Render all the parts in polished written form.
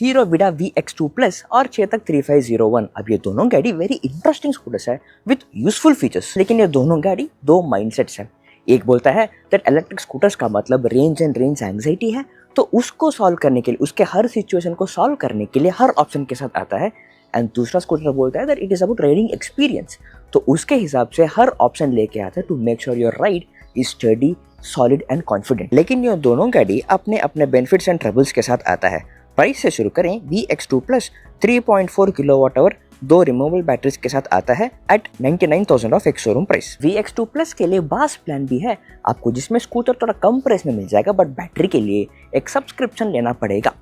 Hero विडा VX2 plus और चेतक 3501। अब ये दोनों गाड़ी वेरी इंटरेस्टिंग स्कूटर्स है विद यूजफुल फीचर्स, लेकिन ये दोनों गाड़ी दो माइंडसेट्स हैं। एक बोलता है दैट इलेक्ट्रिक स्कूटर्स का मतलब रेंज एंड रेंज एंग्जाइटी है, तो उसको सॉल्व करने के लिए, उसके हर सिचुएशन को सॉल्व करने के लिए हर ऑप्शन के साथ आता है। एंड दूसरा स्कूटर बोलता है that it is about riding experience, तो उसके हिसाब से हर ऑप्शन लेके आता है to make sure your ride is steady, solid and confident. लेकिन ये दोनों गाड़ी अपने अपने बेनिफिट्स एंड ट्रबल्स के साथ आता है। प्राइस से शुरू करें, VX2 प्लस 3.4 किलोवाट आवर दो रिमूवेबल बैटरीज के साथ आता है एट 99,000 ऑफ एक शोरूम प्राइस। VX2 प्लस के लिए बास प्लान भी है आपको, जिसमें स्कूटर थोड़ा कम प्राइस में मिल जाएगा, बट बैटरी के लिए एक सब्सक्रिप्शन लेना पड़ेगा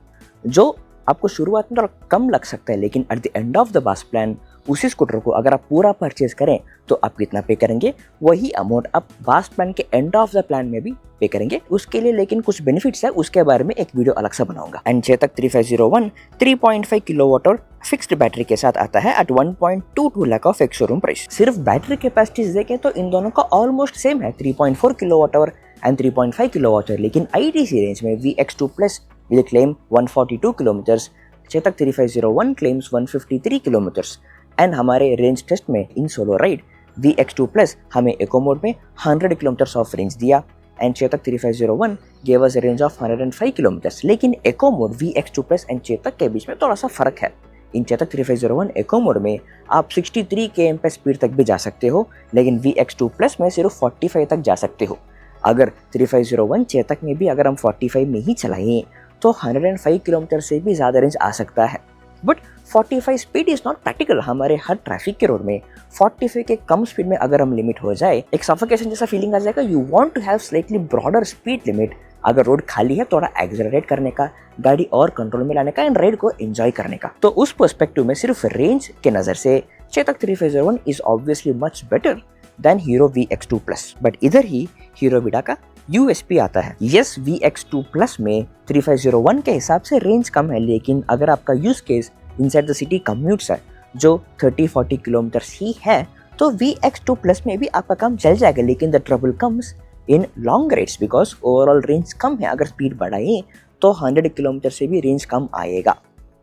जो आपको शुरुआत में थोड़ा कम लग सकता है, लेकिन at the end of the बास प्लान उसी स्कूटर को अगर आप पूरा परचेज करें तो आप कितना पे करेंगे, वही अमाउंट आप बास प्लान के एंड ऑफ द प्लान में भी पे करेंगे उसके लिए। लेकिन कुछ बेनिफिट्स है, उसके बारे में एक वीडियो अलग से बनाऊंगा। And Chetak 3501 3.5 kilowatt hour fixed battery के साथ आता है एट 1.22 लाख ऑफ एक शोरूम प्राइस। सिर्फ बैटरी कैपेसिटीज देखें तो इन दोनों का ऑलमोस्ट सेम है, 3.4 kilowatt hour and 3.5 kilowatt hour, लेकिन ITC रेंज में VX2 plus will claim 142 kilometres, Chetak 3501 claims 153 kilometres. And हमारे रेंज टेस्ट में इन सोलो राइड VX2 प्लस हमें इको मोड में 100 किलोमीटर्स ऑफ रेंज दिया and Chetak 3501 gave us a range of 105 kilometres. लेकिन eco mode VX2 plus and Chetak के बीच में थोड़ा सा फर्क है। इन चेतक 3501 इको मोड में आप 63 km पे स्पीड तक भी जा सकते हो, लेकिन VX2 प्लस में सिर्फ 45 तक जा सकते हो। अगर 3501 चेतक में भी अगर हम 45 में ही चलाएं तो 105 किलोमीटर से भी ज़्यादा रेंज आ सकता है, but 45 speed is not practical. हमारे हर ट्रैफिक के रोड में 45 के कम स्पीड में अगर हम लिमिट हो जाए, एक सफोकेशन जैसा फीलिंग आ जाएगा। You want to have slightly broader speed limit. अगर रोड खाली है, थोड़ा एक्सेलरेट करने का, गाड़ी और कंट्रोल में लाने का एंड राइड को एंजॉय करने का। तो उस पर्सपेक्टिव में सिर्फ रेंज के नज़र से Chetak 3501 is obviously much better than hero VX2 plus. But इधर ही हीरो विडा का USP आता है। यस, VX2 प्लस में 3501 के हिसाब से रेंज कम है, लेकिन अगर आपका use case inside the city commutes है जो 30-40 किलोमीटर्स ही है, तो VX2 प्लस में भी आपका काम चल जाएगा। लेकिन the trouble comes in long rides because overall range कम है। अगर स्पीड बढ़ाएं तो 100 किलोमीटर से भी रेंज कम आएगा।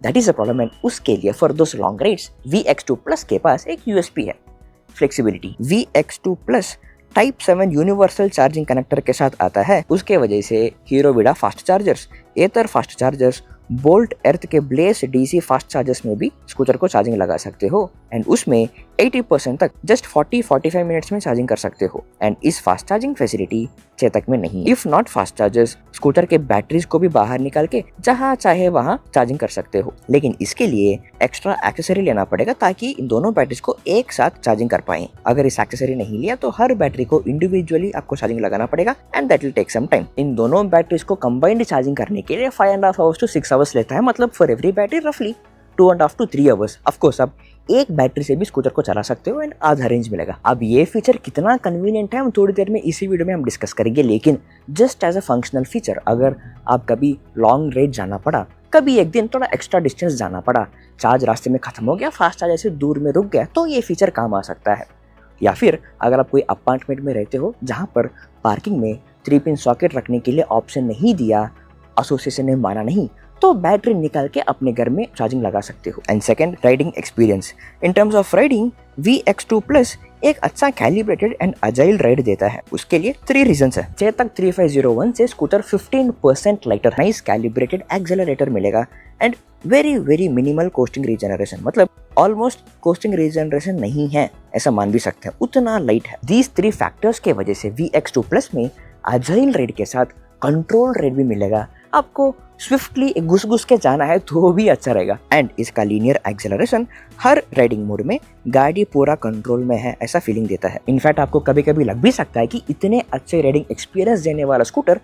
That is a problem. And उसके लिए for those long rides VX2 plus के पास एक USP है, flexibility. VX2 plus type 7 universal charging connector के साथ आता है। उसके वजह से हीरो विडा फास्ट चार्जर्स, एथर फास्ट चार्जर्स, बोल्ट एर्थ के ब्लेस DC फास्ट चार्जर्स में भी स्कूटर को चार्जिंग लगा सकते हो एंड उसमें 80% तक जस्ट 40-45 मिनट्स में चार्जिंग कर सकते हो। एंड इस फास्ट चार्जिंग फैसिलिटी चेतक में नहीं। If not fast chargers, scooter के बैटरीज को भी बाहर निकाल के जहां चाहे वहां चार्जिंग कर सकते हो, लेकिन इसके लिए एक्स्ट्रा एक्सेसरी लेना पड़ेगा ताकि इन दोनों बैटरीज को एक साथ चार्जिंग कर पाएं। अगर इस एक्सेसरी नहीं लिया तो हर बैटरी को इंडिविजुअली आपको चार्जिंग लगाना पड़ेगा and that will take some time. इन दोनों बैटरीज को कंबाइंड चार्जिंग करने के लिए 5.5 hours to 6 hours लेता है, मतलब फॉर एवरी बैटरी रफली 2.5 to 3 hours। ऑफ कोर्स आप एक बैटरी से भी स्कूटर को चला सकते हो एंड आधा रेंज मिलेगा। अब ये फीचर कितना कन्वीनियंट है हम थोड़ी देर में इसी वीडियो में हम डिस्कस करेंगे, लेकिन just as a functional feature, अगर आप कभी लॉन्ग रेंज जाना पड़ा, कभी एक दिन थोड़ा एक्स्ट्रा डिस्टेंस जाना पड़ा, चार्ज रास्ते में खत्म हो गया, फास्ट चार्जर से दूर में रुक गया, तो ये फीचर काम आ सकता है। या फिर अगर आप कोई अपार्टमेंट में रहते हो जहाँ पर पार्किंग में 3-pin सॉकेट रखने के लिए ऑप्शन नहीं दिया, एसोसिएशन ने माना नहीं, तो बैटरी निकाल के अपने घर में चार्जिंग लगा सकते हो। And second, riding experience. In terms of riding VX2 plus एक अच्छा कैलिब्रेटेड एंड अजाइल राइड देता है। उसके लिए 3 रीजंस है। चेतक 3501 से scooter 15% lighter, nice calibrated accelerator मिलेगा and very minimal coasting regeneration, मतलब ऑलमोस्ट कोस्टिंग रीजनरेशन नहीं है ऐसा मान भी सकते हैं, उतना लाइट है। दीज 3 फैक्टर्स के वजह से VX2 प्लस में अजाइल राइड के साथ कंट्रोल राइड भी मिलेगा। आपको स्विफ्टली घुस के जाना है तो भी अच्छा रहेगा। एंड इसका लीनियर एक्सेलरेशन हर राइडिंग मोड में गाड़ी पूरा कंट्रोल में है ऐसा फीलिंग देता है। इनफैक्ट आपको कभी कभी लग भी सकता है कि इतने अच्छे राइडिंग एक्सपीरियंस देने वाला स्कूटर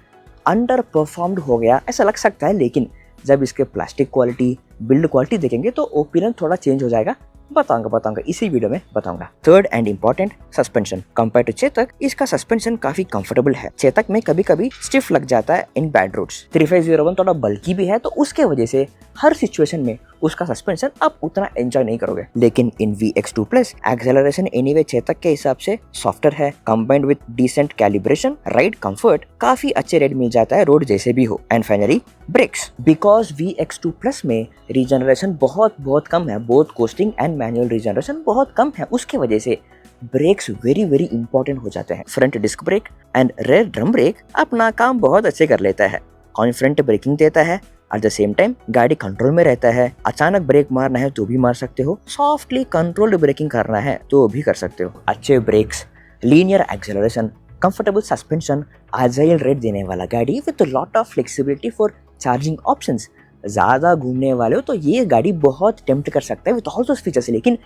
अंडर परफॉर्म्ड हो गया, ऐसा लग सकता है, लेकिन जब इसके प्लास्टिक क्वालिटी, बिल्ड क्वालिटी देखेंगे तो ओपिनियन थोड़ा चेंज हो जाएगा। बताऊंगा इसी वीडियो में बताऊंगा। Third and important, suspension. Compare to Chetak इसका सस्पेंशन काफी कंफर्टेबल है। चेतक में कभी कभी स्टिफ लग जाता है इन बैड रोड्स। 3501 थोड़ा बल्की भी है, तो उसके वजह से हर सिचुएशन में उसका सस्पेंशन आप उतना एंजॉय नहीं करोगे। लेकिन in VX2 plus acceleration anyway Chetak के हिसाब से सॉफ्टर है, combined with decent calibration, ride comfort काफी अच्छे रेट मिल जाता है रोड जैसे भी हो। And finally brakes, because VX2 plus में रीजनरेशन बहुत कम है, both coasting and manual regeneration बहुत कम है, उसके वजह से ब्रेक्स वेरी इंपॉर्टेंट हो जाते हैं। Front disc brake and rear drum brake अपना काम बहुत अच्छे कर लेता है, कॉन्फिडेंट ब्रेकिंग देता है, एट द सेम टाइम गाड़ी कंट्रोल में रहता है। अचानक ब्रेक मारना है तो भी मार सकते हो, सॉफ्टली कंट्रोल्ड ब्रेकिंग करना है तो भी कर सकते हो। अच्छे brakes, linear acceleration, comfortable suspension, agile rate देने वाला गाड़ी with lot of flexibility for charging options. ज्यादा घूमने वाले हो तो ये गाड़ी बहुत टेम्प्ट कर सकता है विद ऑल दोस फीचर्स। लेकिन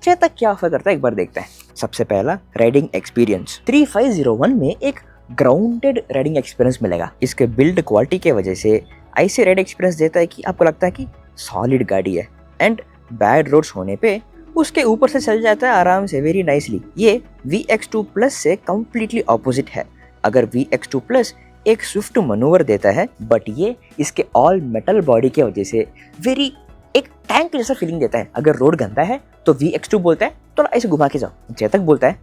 चेतक क्या ऑफर करता है एक बार देखते हैं। सबसे पहला राइडिंग एक्सपीरियंस, 3501 में एक ग्राउंडेड राइडिंग एक्सपीरियंस मिलेगा। इसके बिल्ड क्वालिटी के वजह से ऐसे राइड एक्सपीरियंस देता है कि आपको लगता है कि सॉलिड गाड़ी है, एंड बैड रोड्स होने पे उसके ऊपर से चल जाता है आराम से, वेरी नाइसली। ये VX2 प्लस से कम्प्लीटली ऑपोजिट है। अगर VX2 प्लस एक स्विफ्ट मनूवर देता है, बट ये इसके ऑल मेटल बॉडी के वजह से वेरी एक टैंक जैसा फीलिंग देता है। अगर रोड गंदा है तो VX2 बोलता है थोड़ा ऐसे घुमा के जाओ, चेतक बोलता है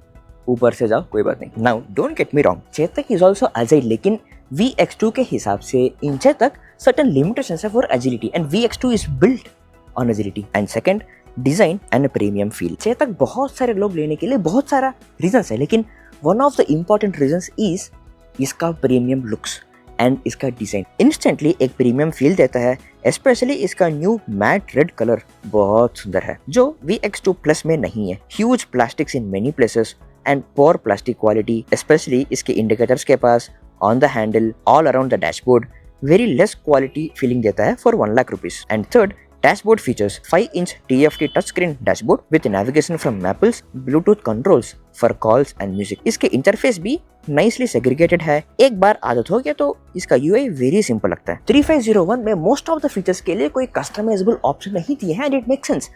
ऊपर से जाओ, कोई बात नहीं। Now don't get me wrong, Chetak is also agile, लेकिन VX2 के हिसाब से इन चेतक सर्टेन लिमिटेशंस है for agility, and VX2 is built on agility. And second, design and premium feel. Chetak बहुत सारे लोग लेने के लिए बहुत सारा रीजंस है, लेकिन one of the important reasons is इसका प्रीमियम लुक्स एंड इसका डिजाइन। इंस्टेंटली एक प्रीमियम फील देता है, स्पेशली इसका न्यू मैट रेड कलर बहुत सुंदर है जो VX2 प्लस में नहीं है। Huge plastics in many places and poor plastic quality, specially इसके इंडिकेटर्स के पास, on the handle, all around the dashboard, very less quality feeling देता है for 1 lakh rupees. And third, dashboard features, 5-inch TFT touch screen dashboard with navigation from Mappls, Bluetooth controls for calls and music. इसके interface भी nicely segregated है, एक बार आदत हो गया तो इसका UI वेरी सिंपल लगता है। 3501 में मोस्ट ऑफ द फीचर्स के लिए कोई कस्टमाइजेबल ऑप्शन नहीं दिए हैं, and it make sense.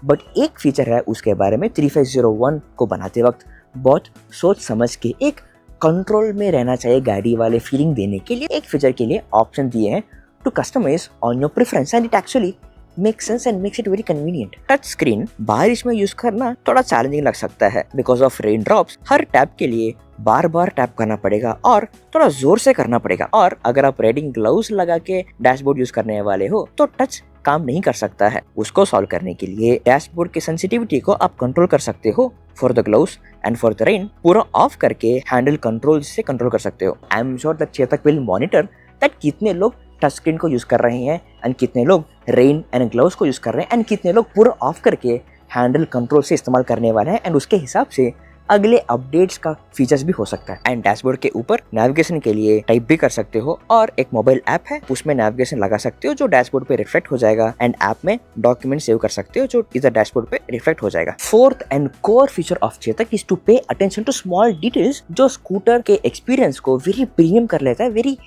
But एक फीचर है उसके बारे में 3501 को बनाते वक्त बहुत सोच समझ के, एक कंट्रोल में रहना चाहिए गाड़ी वाले फीलिंग देने के लिए, एक फीचर के लिए ऑप्शन दिए हैं to customise on your preference, and it actually make sense and makes it very convenient. Touch screen बारिश में यूज करना थोड़ा चैलेंजिंग लग सकता है बिकॉज ऑफ रेन ड्रॉप्स। हर टैप के लिए बार बार टैप करना पड़ेगा और थोड़ा जोर से करना पड़ेगा, और अगर आप राइडिंग ग्लव्स लगा के डैशबोर्ड यूज करने वाले हो तो टच काम नहीं कर सकता है। उसको सॉल्व करने के लिए डैशबोर्ड की सेंसिटिविटी को आप कंट्रोल कर सकते हो for the gloves, and for the rain पूरा ऑफ करके हैंडल कंट्रोल से कंट्रोल कर सकते हो। I am sure that Chetak will monitor that कितने लोग टच स्क्रीन को यूज कर रहे हैं एंड कितने लोग रेन एंड ग्लव्स को यूज कर रहे हैं, एंड कितने लोग पूरा ऑफ करके हैंडल कंट्रोल से इस्तेमाल करने वाले हैं, एंड उसके हिसाब से अगले अपडेट्स का फीचर्स भी हो सकता है। एंड डैशबोर्ड के ऊपर नेविगेशन के लिए टाइप भी कर सकते हो, और एक मोबाइल ऐप है उसमें नेविगेशन लगा सकते हो जो डैशबोर्ड पे रिफ्लेक्ट हो जाएगा, एंड ऐप में डॉक्यूमेंट सेव कर सकते हो जो इधर डैशबोर्ड पे रिफ्लेक्ट हो जाएगा। Fourth and core feature of Chetak is to pay attention to small details जो स्कूटर के एक्सपीरियंस को वेरी प्रीमियम कर लेता है, वेरी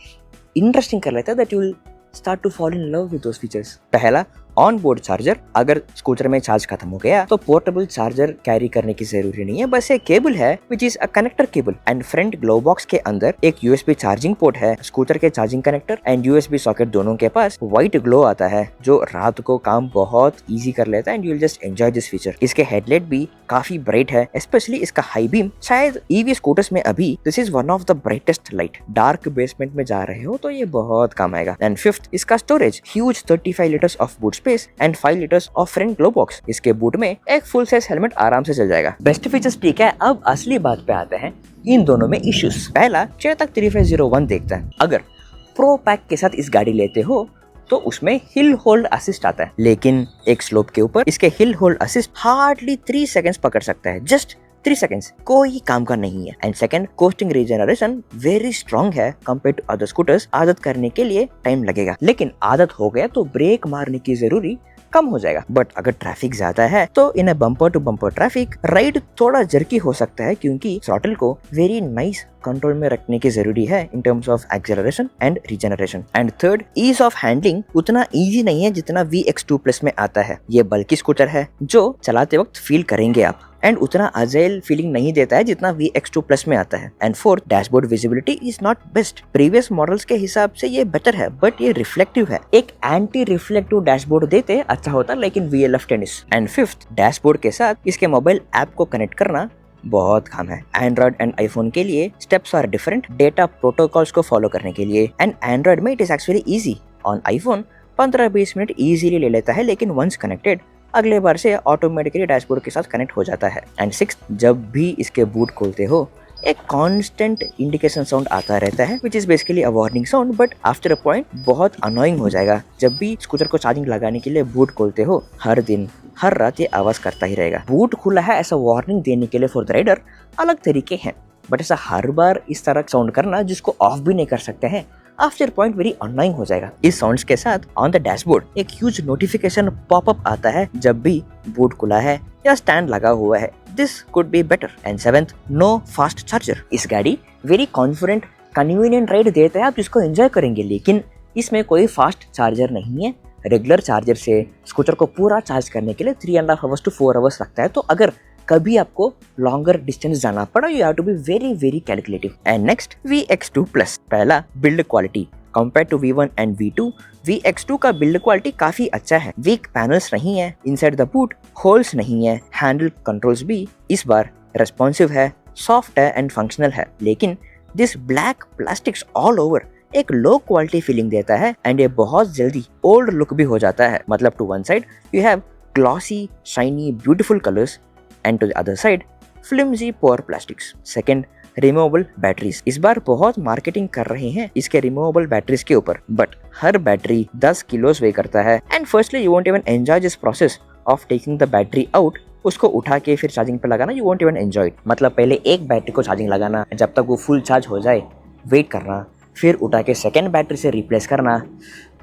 इंटरेस्टिंग कर लेता है, that you will start to fall in love with those features. पहला, ऑन बोर्ड चार्जर। अगर स्कूटर में चार्ज खत्म हो गया तो पोर्टेबल चार्जर कैरी करने की जरूरी नहीं है, बस एक केबल है which is a connector cable, and front glove box के अंदर एक USB चार्जिंग पोर्ट है, स्कूटर के charging connector and USB socket दोनों के पास व्हाइट ग्लो आता है जो रात को काम बहुत इजी कर लेता है, and you will just enjoy this feature. इसके हेडलाइट भी काफी ब्राइट है, स्पेशली इसका हाई बीम। शायद EV स्कूटर्स में अभी this is one of the brightest light. Dark basement में जा रहे हो तो ये बहुत काम आएगा। एंड फिफ्थ, इसका storage, huge 35 litres of boot space and 5 litres of front glove box. इसके बूट में एक फुल साइज हेलमेट आराम से चल जाएगा। बेस्ट फीचर्स ठीक है, अब असली बात पे आते हैं इन दोनों में इश्यूज। पहला, चेतक 3501 देखता है, अगर प्रो पैक के साथ इस गाड़ी लेते हो तो उसमें हिल होल्ड असिस्ट आता है, लेकिन एक स्लोप के ऊपर इसके hill hold assist hardly 3 seconds पकड़ सकता है, जस्ट 3 सेकंड्स, कोई काम का नहीं है। And second, costing regeneration very strong है कंपेयर टू अदर स्कूटर्स। आदत करने के लिए टाइम लगेगा, लेकिन आदत हो गया तो ब्रेक मारने की जरूरी कम हो जाएगा। बट अगर ट्रैफिक ज्यादा है तो in a bumper to bumper traffic ride थोड़ा जर्की हो सकता है, क्योंकि थ्रॉटल को वेरी नाइस कंट्रोल में रखने की जरूरी है in terms of acceleration and regeneration. And third, ease of handling उतना इजी नहीं है जितना VX2 प्लस में आता है। ये बल्कि स्कूटर है जो चलाते वक्त फील करेंगे आप। एंड उतना अजाइल फीलिंग नहीं देता है जितना VX2 Plus में आता है। And fourth, dashboard visibility is not best. Previous models के हिसाब से ये बेटर है, बट ये रिफ्लेक्टिव है। एक एंटी रिफ्लेक्टिव डैशबोर्ड देते अच्छा होता, लेकिन VLF tennis. And fifth, dashboard के साथ इसके मोबाइल ऐप को कनेक्ट करना बहुत काम है। एंड्रॉइड एंड आईफोन के लिए steps are different data protocols को फॉलो करने के लिए। एंड एंड्रॉइड में it is actually easy. On iPhone 15-20 minute easily ले लेता है, लेकिन वंस कनेक्टेड अगले बार से ऑटोमेटिकली डैशबोर्ड के साथ कनेक्ट हो जाता है। एंड सिक्स, जब भी इसके बूट खोलते हो एक कांस्टेंट इंडिकेशन साउंड आता रहता है, which is basically a warning sound, but after a point बहुत अनोइंग हो जाएगा। जब भी स्कूटर को चार्जिंग लगाने के लिए बूट खोलते हो, हर दिन हर रात ये आवाज करता ही रहेगा। बूट खुला है ऐसा वार्निंग देने के लिए फॉर द राइडर अलग तरीके हैं, बट ऐसा हर बार इस तरह साउंड करना जिसको ऑफ भी नहीं कर सकते हैं, आफ्टर पॉइंट वेरी अनोइंग हो जाएगा। इस साउंड्स के साथ ऑन द डैशबोर्ड एक ह्यूज नोटिफिकेशन पॉपअप आता है जब भी बूट खुला है या स्टैंड लगा हुआ है। This could be better. And seventh, no fast charger. इस गाड़ी वेरी कॉन्फिडेंट कन्वीनियंट राइड देता है, आप इसको एंजॉय करेंगे, लेकिन इसमें कोई फास्ट चार्जर नहीं है। रेगुलर चार्जर से स्कूटर को पूरा चार्ज करने के लिए 3.5 hours to 4 hours लगता है। तो अगर कभी आपको लॉन्गर डिस्टेंस जाना पड़ा, you have to be very very calculative. And next, VX2 Plus। पहला, build quality. Compare to V1 and V2, VX2 का बिल्ड क्वालिटी काफी अच्छा है। वीक पैनल्स नहीं है, इनसाइड द बूट होल्स नहीं है, हैंडल कंट्रोल्स भी इस बार रेस्पॉन्सिव है, सॉफ्ट है एंड फंक्शनल है। लेकिन this black plastics all over एक लो क्वालिटी फीलिंग देता है, एंड ये बहुत जल्दी ओल्ड लुक भी हो जाता है। मतलब to one side you have glossy shiny beautiful colours, and to the other side flimsy poor plastics. Second, removable batteries. इस बार बहुत मार्केटिंग कर रहे हैं इसके रिमूवेबल बैटरीज के ऊपर, बट हर बैटरी 10 किलोस वे करता है। And firstly you won't even enjoy this process of taking the battery out. उसको उठा के फिर चार्जिंग पे लगाना, you won't even enjoy it. मतलब पहले एक बैटरी को चार्जिंग लगाना, जब तक वो फुल चार्ज हो जाए वेट करना, फिर उठा के सेकेंड बैटरी से रिप्लेस करना,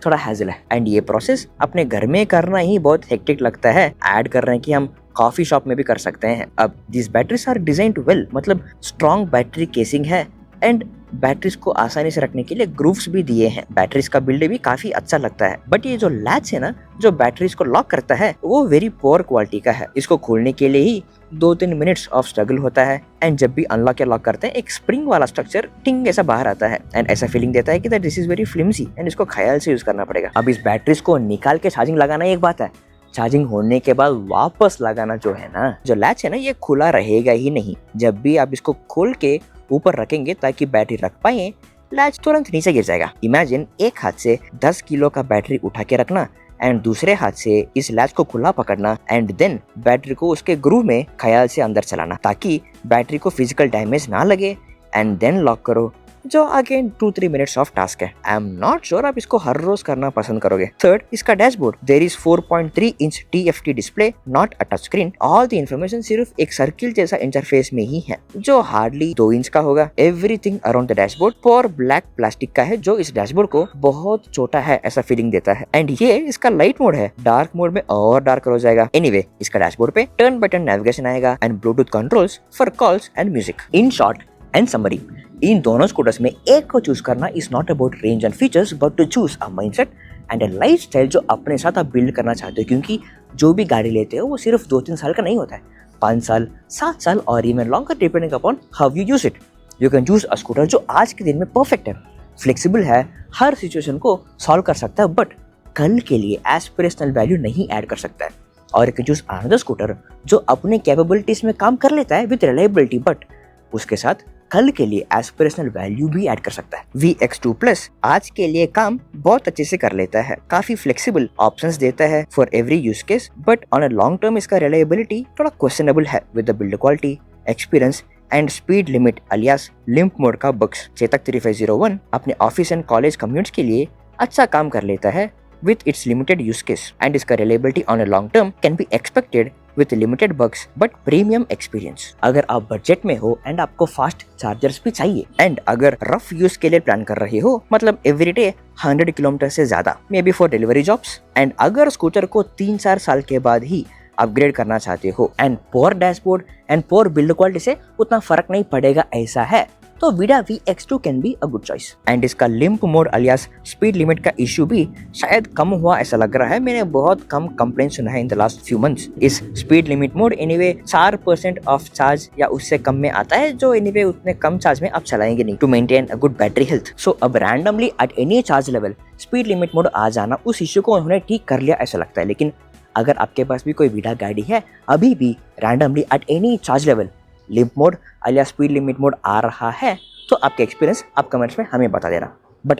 थोड़ा हैजल है। एंड ये प्रोसेस अपने घर में करना ही बहुत हेक्टिक लगता है। ऐड कर रहे हैं कि हम कॉफी शॉप में भी कर सकते हैं। अब this batteries are designed well, मतलब स्ट्रॉन्ग बैटरी केसिंग है, एंड बैटरीज को आसानी से रखने के लिए ग्रूव्स भी दिए हैं। बैटरीज का बिल्ड भी काफी अच्छा लगता है, बट ये जो लैच है ना, जो बैटरीज को लॉक करता है, वो वेरी पुअर क्वालिटी का है। इसको खोलने के लिए ही 2-3 मिनट्स ऑफ स्ट्रगल होता है, एंड जब भी अनलॉक या लॉक करते हैं एक स्प्रिंग वाला स्ट्रक्चर टिंग ऐसा बाहर आता है, एंड ऐसा फीलिंग देता है कि दिस इज वेरी फ्लिम्सी एंड इसको ख्याल से यूज करना पड़ेगा। अब इस बैटरीज को निकाल के चार्जिंग लगाना एक बात है, चार्जिंग होने के बाद वापस लगाना जो है ना, जो लैच है ना, ये खुला रहेगा ही नहीं। जब भी आप इसको खोल के ऊपर रखेंगे ताकि बैटरी रख पाए, लैच तुरंत नीचे गिर जाएगा। इमेजिन एक हाथ से 10 किलो का बैटरी उठा के रखना, एंड दूसरे हाथ से इस लैच को खुला पकड़ना, एंड देन बैटरी को उसके ग्रूव में ख्याल से अंदर चलाना ताकि बैटरी को फिजिकल डैमेज ना लगे, एंड देन लॉक करो, जो अगेन 2-3 मिनट्स ऑफ टास्क है। आई एम नॉट श्योर आप इसको हर रोज करना पसंद करोगे। थर्ड, इसका dashboard. There is 4.3 inch TFT display, not a touch screen. All the information सिर्फ एक सर्किल जैसा इंटरफेस में ही है, जो हार्डली 2 इंच का होगा। एवरीथिंग अराउंड द डैशबोर्ड पर ब्लैक प्लास्टिक का है, जो इस डैशबोर्ड को बहुत छोटा है ऐसा फीलिंग देता है। एंड ये इसका लाइट मोड है, डार्क मोड में और डार्क हो जाएगा। एनीवे, इसका डैशबोर्ड पे टर्न बटन नेविगेशन आएगा and Bluetooth controls for calls and music. In short and summary, इन दोनों स्कूटर्स में एक को चूज करना is not about range and features, but to choose a mindset and a lifestyle जो अपने साथ आप बिल्ड करना चाहते हो। क्योंकि जो भी गाड़ी लेते हो वो सिर्फ 2-3 साल का नहीं होता है, 5 साल, 7 साल और even longer, depending upon how you use it. You can choose a scooter जो आज के दिन में परफेक्ट है, फ्लेक्सिबल है, हर सिचुएशन को सॉल्व कर सकता है, बट कल के लिए एस्पिरेशनल वैल्यू नहीं ऐड कर सकता है। और you can choose another scooter जो अपने कैपेबिलिटीज में काम कर लेता है विद रिलायबिलिटी, बट उसके साथ कल के लिए एस्पिरेशनल वैल्यू भी ऐड कर सकता है। VX2 Plus आज के लिए काम बहुत अच्छे से कर लेता है, काफी फ्लेक्सिबल ऑप्शंस देता है for every use case, but on a long term इसका रिलायबिलिटी थोड़ा क्वेश्चनेबल है with the build quality, experience and speed limit alias limp mode का बग्स। चेतक 3501 अपने ऑफिस एंड कॉलेज कम्यूट्स के लिए अच्छा काम कर लेता है with its limited use case, and इसका reliability on a long term can be expected with limited bugs but premium experience। अगर आप बजट में हो एंड आपको फास्ट चार्जर्स भी चाहिए, एंड अगर रफ यूज के लिए प्लान कर रहे हो, मतलब एवरीडे 100 किलोमीटर से ज्यादा, may be for delivery jobs, and अगर स्कूटर को 3-4 साल के बाद ही अपग्रेड करना चाहते हो, and poor dashboard and poor build quality से उतना फर्क नहीं पड़ेगा ऐसा है, तो Vida VX2 can be a good choice. And इसका limp mode alias speed limit का इश्यू भी शायद कम हुआ ऐसा लग रहा है। मैंने बहुत कम कंप्लेंट सुना है in the last few months. इस speed limit mode anyway 4% of charge या उससे कम में आता है, जो एनीवे उतने कम चार्ज में आप चलाएंगे नहीं to maintain a good battery health. So अब randomly at any charge level speed limit mode आ जाना, उस इश्यू को उन्होंने ठीक कर लिया ऐसा लगता है। लेकिन अगर आपके पास भी कोई वीडा गाड़ी है, अभी भी randomly at any charge level limp mode या स्पीड लिमिट मोड आ रहा है, तो आपके एक्सपीरियंस आप कमेंट्स में हमें बता देना। बट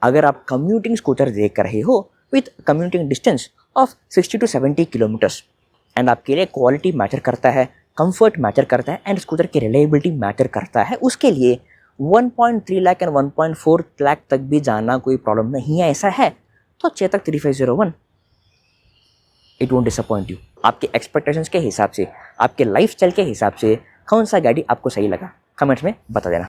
अगर आप कम्यूटिंग स्कूटर देख रहे हो with commuting distance of 60 to 70 kilometres and आपके लिए क्वालिटी मैटर करता है, कंफर्ट मैटर करता है एंड स्कूटर की रिलायबिलिटी मैटर करता है, उसके लिए 1.3 लाख एंड 1.4 लाख तक भी जाना कोई प्रॉब्लम नहीं है ऐसा है, तो Chetak 3501 it won't disappoint you. आपके एक्सपेक्टेशंस के हिसाब से, आपके लाइफस्टाइल के हिसाब से कौन सा गाड़ी आपको सही लगा, कमेंट्स में बता देना।